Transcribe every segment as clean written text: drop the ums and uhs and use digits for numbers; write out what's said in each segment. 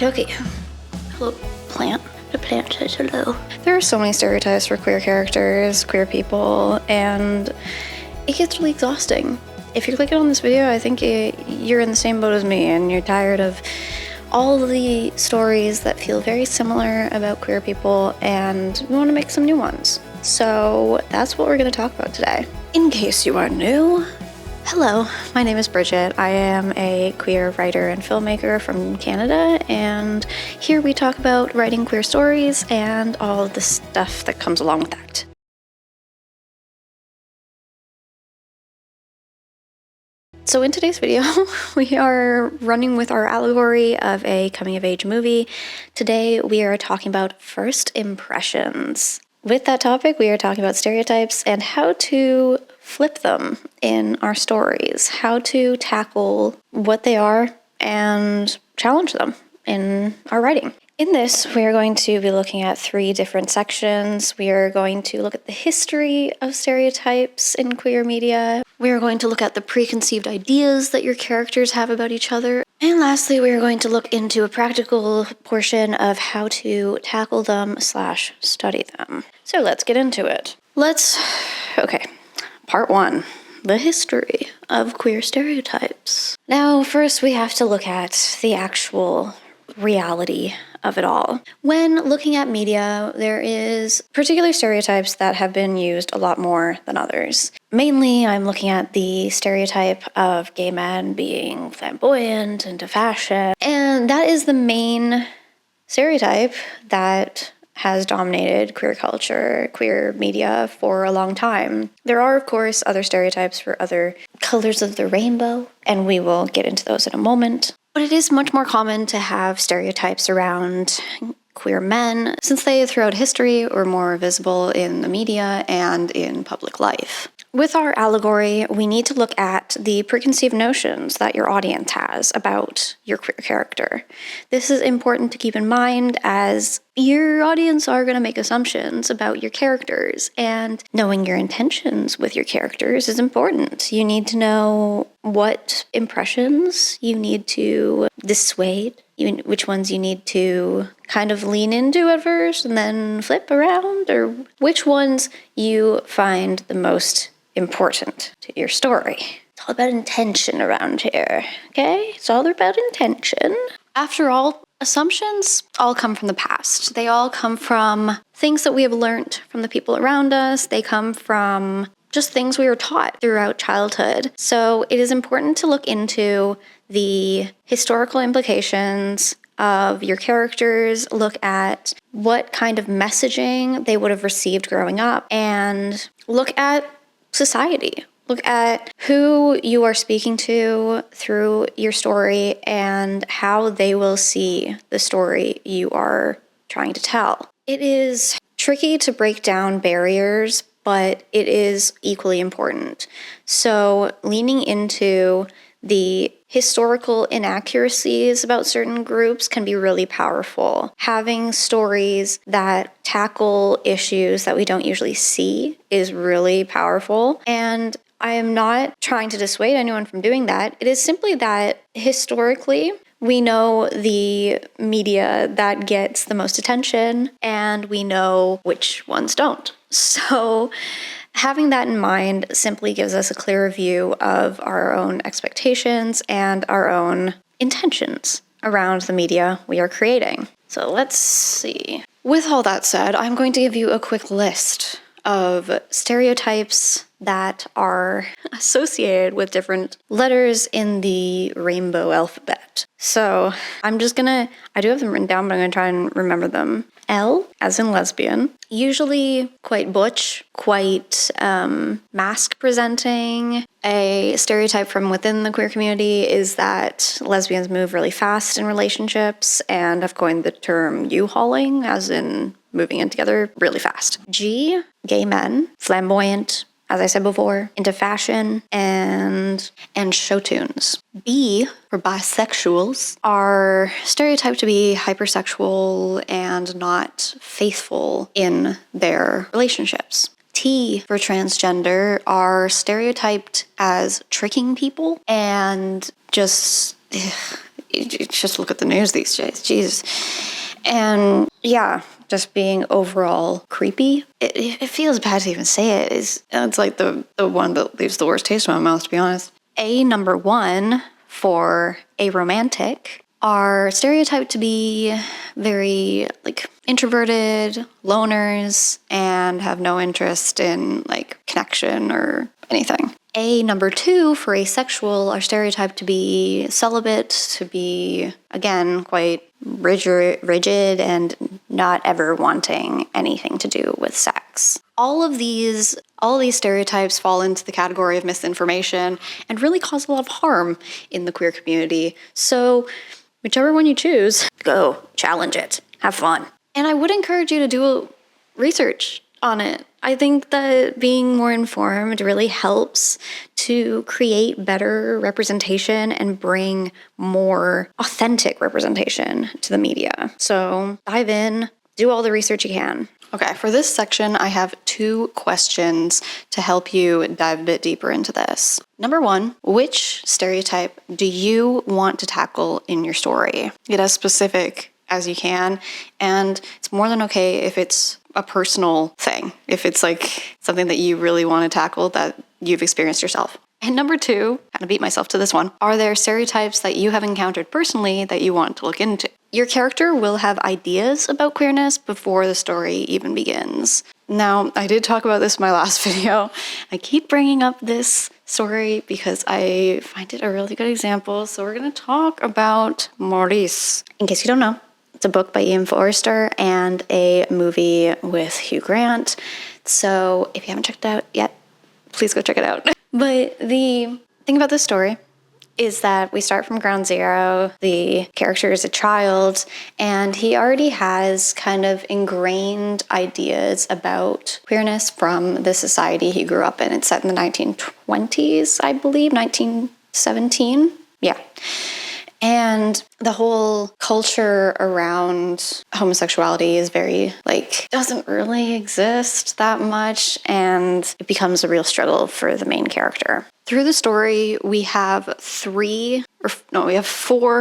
Okay. Hello, plant. The plant says hello. There are so many stereotypes for queer characters, queer people, and it gets really exhausting. If you're clicking on this video, I think you're in the same boat as me and you're tired of all the stories that feel very similar about queer people, and we want to make some new ones. So that's what we're going to talk about today. In case you are new, hello, my name is Bridget. I am a queer writer and filmmaker from Canada, and here we talk about writing queer stories and all the stuff that comes along with that. So in today's video, we are running with our allegory of a coming-of-age movie. Today, we are talking about first impressions. With that topic, we are talking about stereotypes and how to flip them in our stories, how to tackle what they are and challenge them in our writing. In this, we are going to be looking at 3 different sections. We are going to look at the history of stereotypes in queer media. We are going to look at the preconceived ideas that your characters have about each other. And lastly, we are going to look into a practical portion of how to tackle them / study them. So let's get into it. Okay, part 1. The history of queer stereotypes. Now, first we have to look at the actual reality of it all. When looking at media, there is particular stereotypes that have been used a lot more than others. Mainly, I'm looking at the stereotype of gay men being flamboyant, into fashion, and that is the main stereotype that has dominated queer culture, queer media for a long time. There are, of course, other stereotypes for other colors of the rainbow, and we will get into those in a moment. But it is much more common to have stereotypes around queer men, since they, throughout history, were more visible in the media and in public life. With our allegory, we need to look at the preconceived notions that your audience has about your queer character. This is important to keep in mind, as your audience are going to make assumptions about your characters, and knowing your intentions with your characters is important. You need to know what impressions you need to dissuade, which ones you need to kind of lean into at first and then flip around, or which ones you find the most important to your story. It's all about intention around here, okay? It's all about intention. After all, assumptions all come from the past. They all come from things that we have learned from the people around us. They come from just things we were taught throughout childhood. So it is important to look into the historical implications of your characters, look at what kind of messaging they would have received growing up, and look at society. Look at who you are speaking to through your story and how they will see the story you are trying to tell. It is tricky to break down barriers, but it is equally important. So leaning into the historical inaccuracies about certain groups can be really powerful. Having stories that tackle issues that we don't usually see is really powerful. And I am not trying to dissuade anyone from doing that. It is simply that historically, we know the media that gets the most attention, and we know which ones don't. So having that in mind simply gives us a clearer view of our own expectations and our own intentions around the media we are creating. So let's see. With all that said, I'm going to give you a quick list of stereotypes that are associated with different letters in the rainbow alphabet. So I do have them written down, but I'm gonna try and remember them. L, as in lesbian, usually quite butch, quite masc presenting. A stereotype from within the queer community is that lesbians move really fast in relationships, and I've coined the term U-hauling, as in moving in together really fast. G, gay men, flamboyant, as I said before, into fashion and show tunes. B, for bisexuals, are stereotyped to be hypersexual and not faithful in their relationships. T, for transgender, are stereotyped as tricking people and just just look at the news these days. Jesus. And yeah, just being overall creepy. It feels bad to even say it. It's like the one that leaves the worst taste in my mouth, to be honest. Number one for aromantic are stereotyped to be very like introverted, loners, and have no interest in like connection or anything. Number two for asexual are stereotyped to be celibate, to be, again, quite rigid and not ever wanting anything to do with sex. All of these stereotypes fall into the category of misinformation and really cause a lot of harm in the queer community. So whichever one you choose, go challenge it, have fun. And I would encourage you to do research on it. I think that being more informed really helps to create better representation and bring more authentic representation to the media. So dive in, do all the research you can. Okay, for this section, I have 2 questions to help you dive a bit deeper into this. Number 1, which stereotype do you want to tackle in your story? Get as specific as you can, and it's more than okay if it's a personal thing, if it's like something that you really want to tackle that you've experienced yourself. And number 2, kind of beat myself to this one, are there stereotypes that you have encountered personally that you want to look into? Your character will have ideas about queerness before the story even begins. Now, I did talk about this in my last video. I keep bringing up this story because I find it a really good example. So we're going to talk about Maurice. In case you don't know, it's a book by Ian Forster and a movie with Hugh Grant. So if you haven't checked it out yet, please go check it out. But the thing about this story is that we start from ground zero. The character is a child, and he already has kind of ingrained ideas about queerness from the society he grew up in. It's set in the 1920s, I believe, 1917. Yeah. And the whole culture around homosexuality is very, doesn't really exist that much, and it becomes a real struggle for the main character. Through the story, we have 4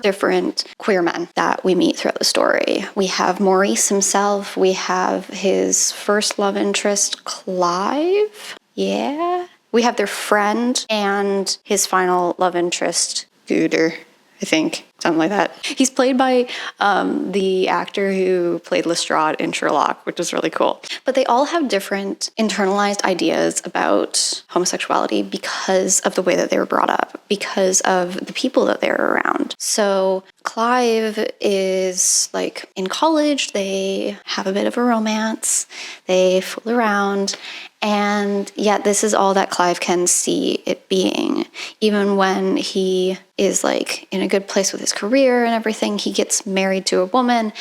different queer men that we meet throughout the story. We have Maurice himself, we have his first love interest, Clive. Yeah. We have their friend and his final love interest, Gooder, I think. Something like that. He's played by the actor who played Lestrade in Sherlock, which is really cool. But they all have different internalized ideas about homosexuality because of the way that they were brought up, because of the people that they were around. So Clive is in college, they have a bit of a romance, they fool around, and yet this is all that Clive can see it being. Even when he is in a good place with his career and everything, he gets married to a woman,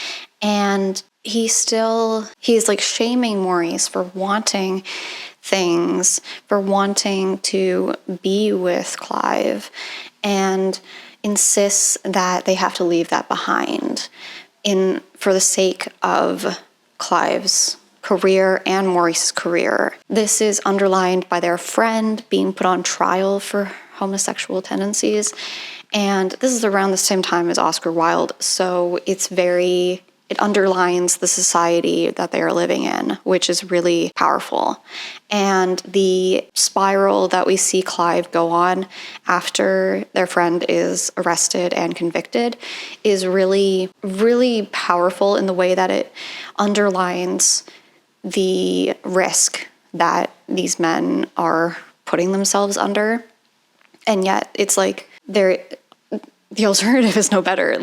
and he's shaming Maurice for wanting things, for wanting to be with Clive, and insists that they have to leave that behind for the sake of Clive's career and Maurice's career. This is underlined by their friend being put on trial for homosexual tendencies, and this is around the same time as Oscar Wilde, so it underlines the society that they are living in, which is really powerful. And the spiral that we see Clive go on after their friend is arrested and convicted is really, really powerful in the way that it underlines the risk that these men are putting themselves under. And yet it's the alternative is no better.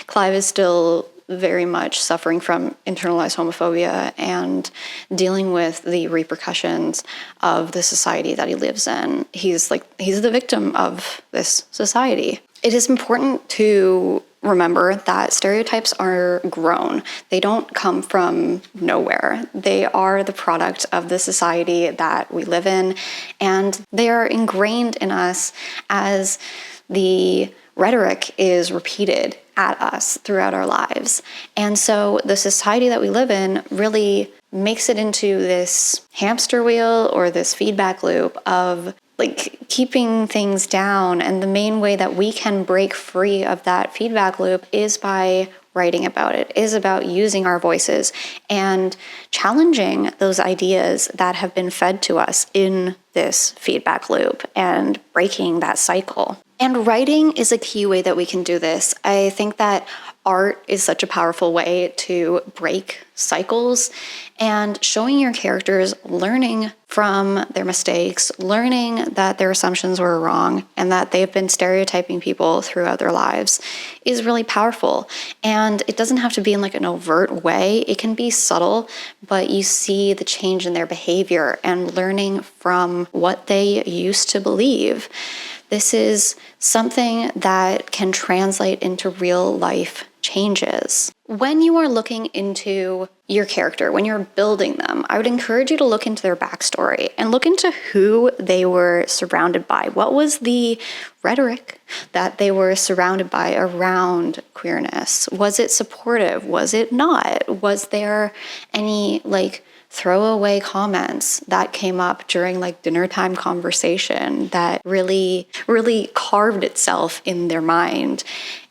Clive is still very much suffering from internalized homophobia and dealing with the repercussions of the society that he lives in. He's the victim of this society. It is important to remember that stereotypes are grown. They don't come from nowhere. They are the product of the society that we live in, and they are ingrained in us as the rhetoric is repeated at us throughout our lives. And so the society that we live in really makes it into this hamster wheel or this feedback loop of like keeping things down. And the main way that we can break free of that feedback loop is by writing about it, is about using our voices and challenging those ideas that have been fed to us in this feedback loop and breaking that cycle. And writing is a key way that we can do this. I think that art is such a powerful way to break cycles, and showing your characters learning from their mistakes, learning that their assumptions were wrong and that they've been stereotyping people throughout their lives is really powerful. And it doesn't have to be in like an overt way. It can be subtle, but you see the change in their behavior and learning from what they used to believe. This is something that can translate into real life changes. When you are looking into your character, when you're building them, I would encourage you to look into their backstory and look into who they were surrounded by. What was the rhetoric that they were surrounded by around queerness? Was it supportive? Was it not? Was there any like throwaway comments that came up during like dinner time conversation that really carved itself in their mind?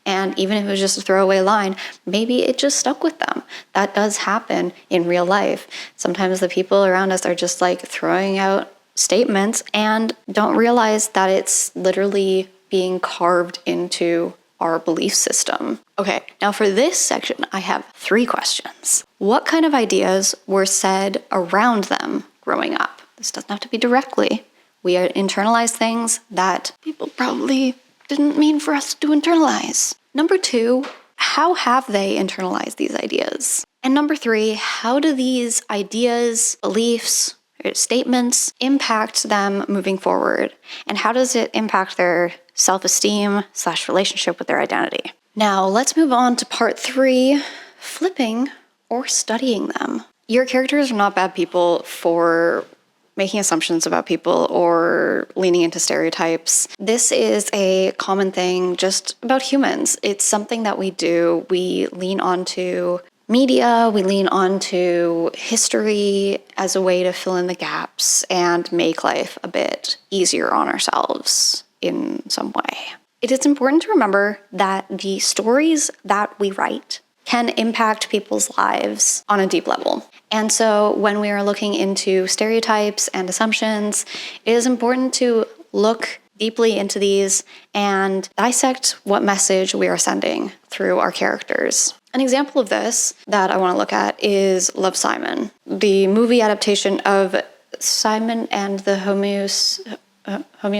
And even if it was just a throwaway line, maybe it just stuck with them. That does happen in real life. Sometimes the people around us are just like throwing out statements and don't realize that it's literally being carved into our belief system. Okay, now for this section, I have 3 questions. What kind of ideas were said around them growing up? This doesn't have to be directly. We internalize things that people probably didn't mean for us to internalize. Number 2, how have they internalized these ideas? And number 3, how do these ideas, beliefs, or statements impact them moving forward? And how does it impact their self-esteem / relationship with their identity? Now let's move on to part 3, flipping or studying them. Your characters are not bad people for making assumptions about people or leaning into stereotypes. This is a common thing just about humans. It's something that we do. We lean onto media, we lean onto history as a way to fill in the gaps and make life a bit easier on ourselves in some way. It is important to remember that the stories that we write can impact people's lives on a deep level. And so when we are looking into stereotypes and assumptions, it is important to look deeply into these and dissect what message we are sending through our characters. An example of this that I want to look at is Love, Simon, the movie adaptation of Simon and the Homo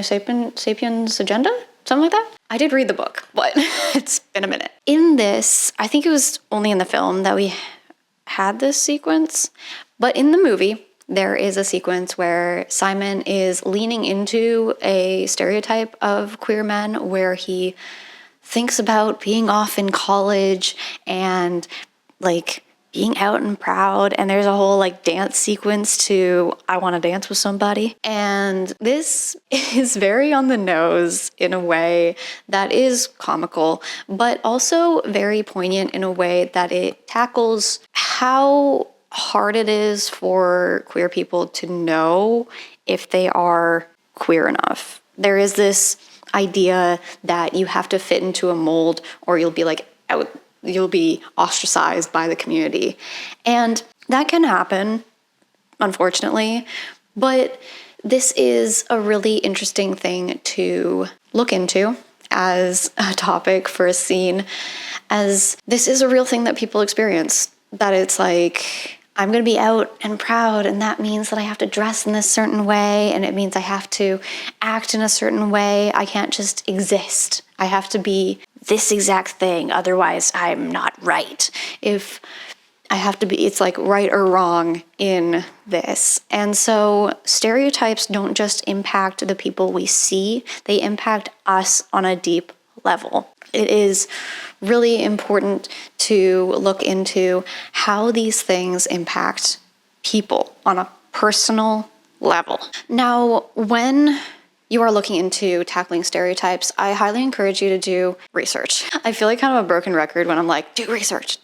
sapiens agenda? Something like that? I did read the book, but it's been a minute. In this, I think it was only in the film that we had this sequence, but in the movie, there is a sequence where Simon is leaning into a stereotype of queer men where he thinks about being off in college and like being out and proud, and there's a whole like dance sequence to I Want to Dance with Somebody. And this is very on the nose in a way that is comical, but also very poignant in a way that it tackles how hard it is for queer people to know if they are queer enough. There is this idea that you have to fit into a mold or you'll be like out. You'll be ostracized by the community. And that can happen, unfortunately, but this is a really interesting thing to look into as a topic for a scene, as this is a real thing that people experience, that it's like, I'm going to be out and proud, and that means that I have to dress in this certain way, and it means I have to act in a certain way. I can't just exist. I have to be this exact thing, otherwise I'm not right. If I have to be, it's like right or wrong in this. And so stereotypes don't just impact the people we see, they impact us on a deep level. It is really important to look into how these things impact people on a personal level. Now, when you are looking into tackling stereotypes, I highly encourage you to do research. I feel like kind of a broken record when I'm like, do research,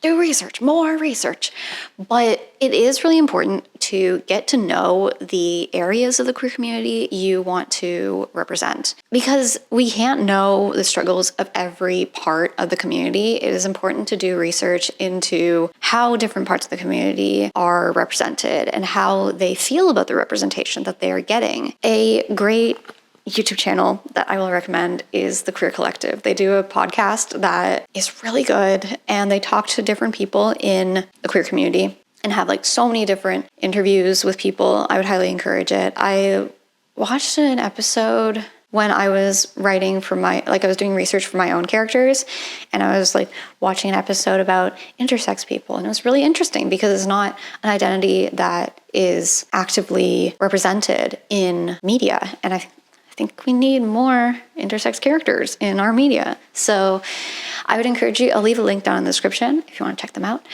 more research. But it is really important to get to know the areas of the queer community you want to represent, because we can't know the struggles of every part of the community. It is important to do research into how different parts of the community are represented and how they feel about the representation that they are getting. A great YouTube channel that I will recommend is the Queer Collective. They do a podcast that is really good, and they talk to different people in the queer community and have like so many different interviews with people. I would highly encourage it. I watched an episode when I was writing for I was doing research for my own characters, and I was like watching an episode about intersex people, and it was really interesting because it's not an identity that is actively represented in media, and I think we need more intersex characters in our media. So I would encourage you, I'll leave a link down in the description if you want to check them out.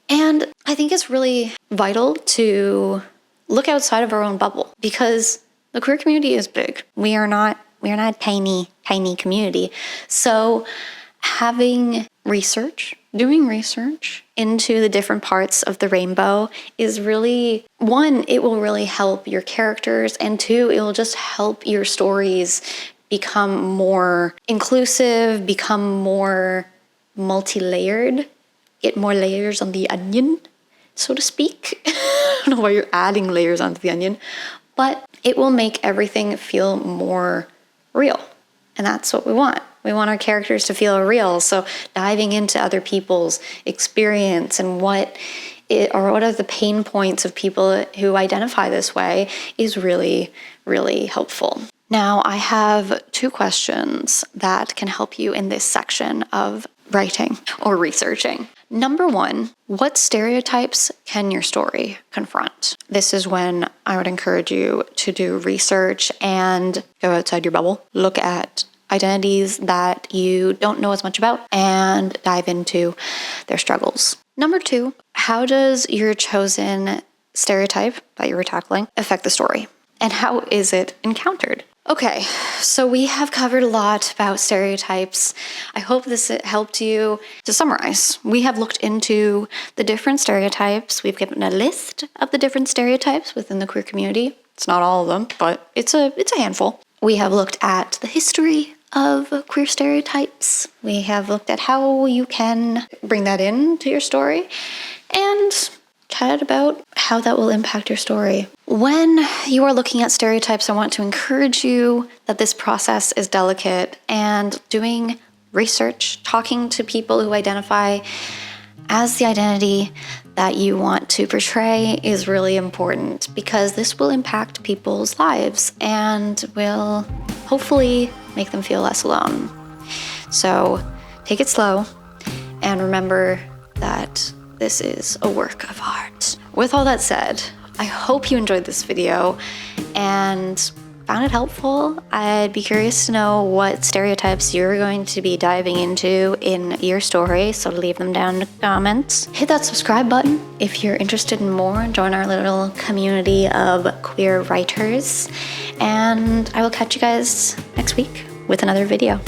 And I think it's really vital to look outside of our own bubble, because the queer community is big. We are not a tiny community. So having doing research into the different parts of the rainbow is really, one, it will really help your characters, and two, it will just help your stories become more inclusive, become more multi-layered, get more layers on the onion, so to speak. I don't know why you're adding layers onto the onion, but it will make everything feel more real. And that's what we want. We want our characters to feel real. So diving into other people's experience and what are the pain points of people who identify this way is really, really helpful. Now, I have 2 questions that can help you in this section of writing or researching. Number 1, what stereotypes can your story confront? This is when I would encourage you to do research and go outside your bubble. Look at identities that you don't know as much about and dive into their struggles. Number 2, how does your chosen stereotype that you were tackling affect the story? And how is it encountered? Okay, so we have covered a lot about stereotypes. I hope this helped you. To summarize, we have looked into the different stereotypes. We've given a list of the different stereotypes within the queer community. It's not all of them, but it's a handful. We have looked at the history of queer stereotypes. We have looked at how you can bring that into your story, and chatted about how that will impact your story. When you are looking at stereotypes, I want to encourage you that this process is delicate, and doing research, talking to people who identify as the identity that you want to portray is really important, because this will impact people's lives and will hopefully make them feel less alone. So take it slow, and remember that this is a work of art. With all that said, I hope you enjoyed this video and found it helpful. I'd be curious to know what stereotypes you're going to be diving into in your story, so leave them down in the comments. Hit that subscribe button if you're interested in more. Join our little community of queer writers, and I will catch you guys next week with another video.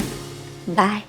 Bye.